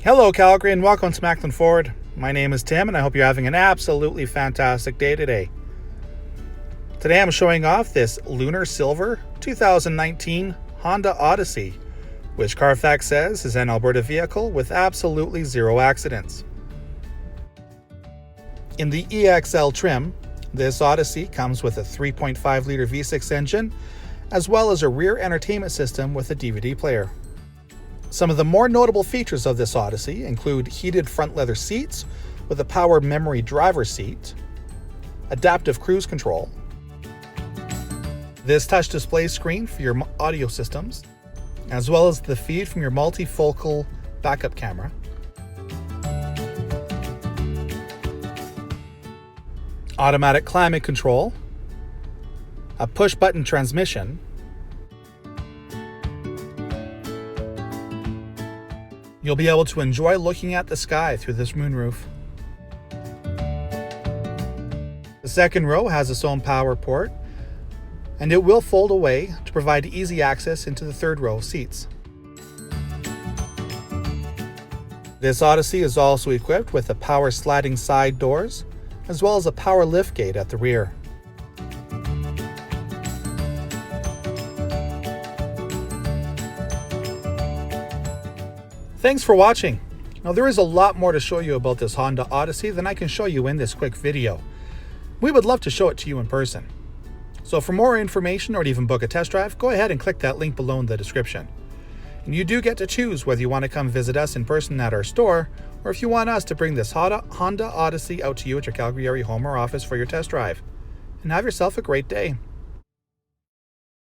Hello Calgary and welcome to Maclin Ford. My name is Tim and I hope you're having an absolutely fantastic day today. Today I'm showing off this Lunar Silver 2019 Honda Odyssey, which Carfax says is an Alberta vehicle with absolutely zero accidents. In the EXL trim, this Odyssey comes with a 3.5 liter V6 engine, as well as a rear entertainment system with a DVD player. Some of the more notable features of this Odyssey include heated front leather seats with a power memory driver's seat, adaptive cruise control, this touch display screen for your audio systems, as well as the feed from your multifocal backup camera, automatic climate control, a push-button transmission, you'll be able to enjoy looking at the sky through this moonroof. The second row has its own power port, and it will fold away to provide easy access into the third row of seats. This Odyssey is also equipped with the power sliding side doors, as well as a power liftgate at the rear. Thanks for watching. Now there is a lot more to show you about this Honda Odyssey than I can show you in this quick video. We would love to show it to you in person. So for more information or to even book a test drive, go ahead and click that link below in the description. And you do get to choose whether you want to come visit us in person at our store, or if you want us to bring this Honda Odyssey out to you at your Calgary area home or office for your test drive. And have yourself a great day.